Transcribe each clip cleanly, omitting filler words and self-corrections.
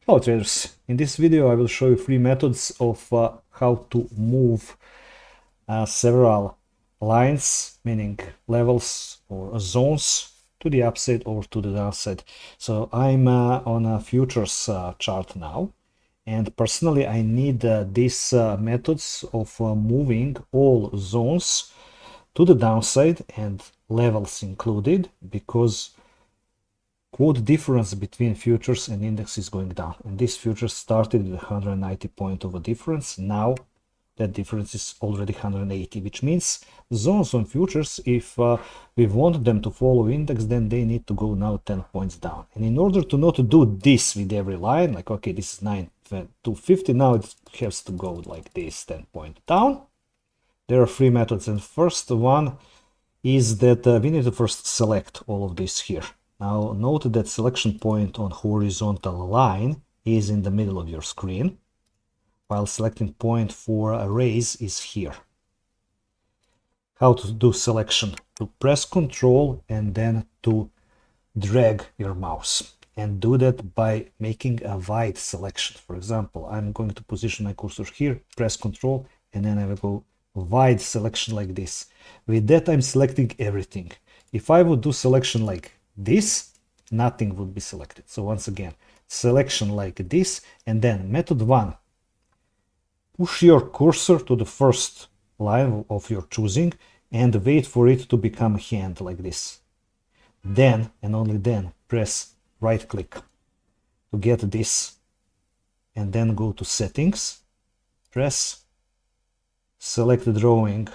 Hello traders, in this video I will show you three methods of how to move several lines, meaning levels or zones, to the upside or to the downside. So I'm on a futures chart now, and personally I need these methods of moving all zones to the downside and levels included, because quote difference between futures and index is going down, and this futures started with 190 point of a difference. Now that difference is already 180, which means zones on futures, if we want them to follow index, then they need to go now 10 points down. And in order to not do this with every line, like okay, this is 9,250, now it has to go like this, 10 point down. There are three methods, and first one is that we need to first select all of this here. Now note that selection point on horizontal line is in the middle of your screen, while selecting point for a raise is here. How to do selection? To press Ctrl and then to drag your mouse, and do that by making a wide selection. For example, I'm going to position my cursor here, press Ctrl, and then I will go wide selection like this. With that I'm selecting everything. If I would do selection like this, nothing would be selected. So once again, selection like this, and then method 1, push your cursor to the first line of your choosing and wait for it to become a hand like this. Then and only then press right click to get this, and then go to settings, press select the drawing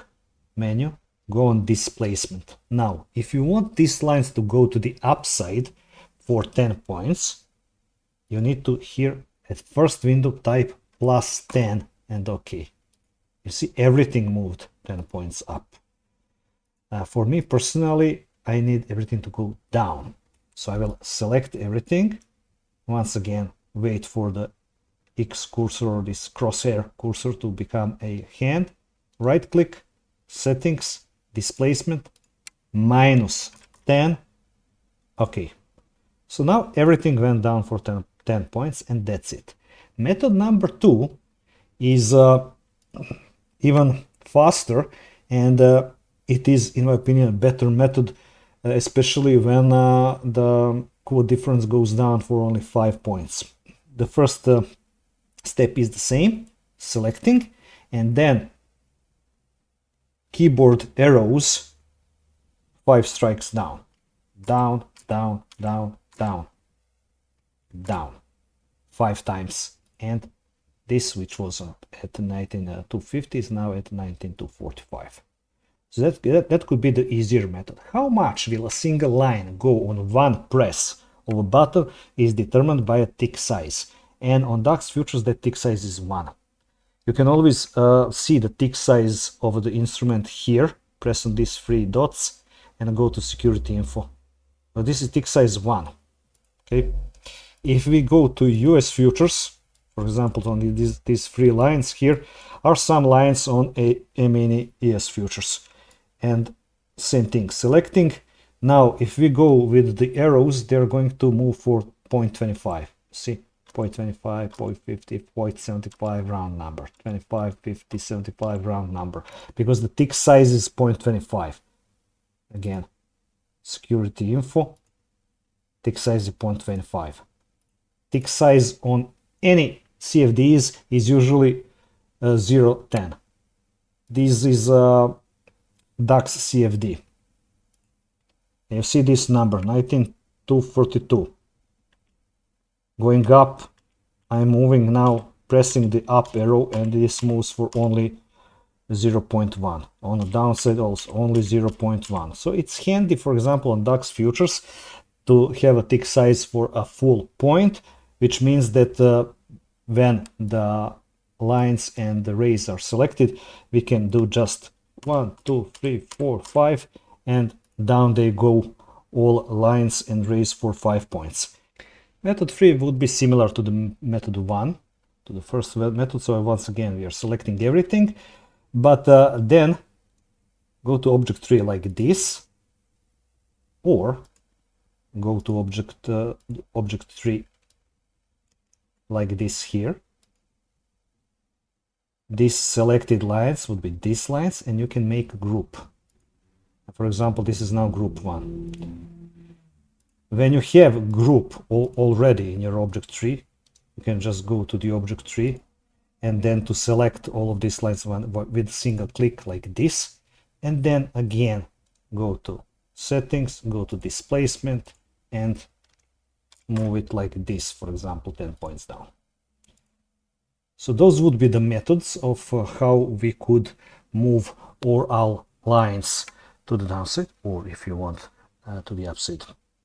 menu, go on displacement. Now if you want these lines to go to the upside for 10 points, you need to here at first window type +10 and OK. You see everything moved 10 points up. For me personally, I need everything to go down, so I will select everything. Once again, wait for the X cursor or this crosshair cursor to become a hand, right click, settings, displacement, -10. Okay, so now everything went down for 10 points, and that's it. Method number 2 is even faster, and it is, in my opinion, a better method, especially when the quote difference goes down for only 5 points. The first step is the same, selecting, and then keyboard arrows 5 strikes down, down, down, down, down, down 5 times, and this, which was at 19,250, is now at 19,245. So that could be the easier method. How much will a single line go on one press of a button is determined by a tick size, and on DAX futures that tick size is 1. You can always see the tick size of the instrument here. Press on these 3 dots and go to security info. Now this is tick size 1. Okay. If we go to US futures, for example, on these 3 lines here are some lines on a mini ES futures, and same thing, selecting. Now if we go with the arrows, they're going to move for 0.25. See, 0.25, 0.50, 0.75 round number, 25, 50, 75 round number, because the tick size is 0.25. Again, security info, tick size is 0.25. Tick size on any CFDs is usually 0.10. This is DAX CFD. You see this number, 19,242. Going up, I'm moving now, pressing the up arrow, and this moves for only 0.1. On the downside also only 0.1. So it's handy, for example, on DAX futures to have a tick size for a full point, which means that when the lines and the rays are selected, we can do just 1, 2, 3, 4, 5, and down they go, all lines and rays for 5 points. Method 3 would be similar to the method 1, to the first method. So once again we are selecting everything, but then go to object 3 like this, or go to object 3 like this here. These selected lines would be these lines, and you can make a group. For example, this is now group 1. When you have a group already in your object tree, you can just go to the object tree and then to select all of these lines with a single click like this, and then again go to settings, go to displacement, and move it like this, for example, 10 points down. So those would be the methods of how we could move all our lines to the downside, or if you want to the upside.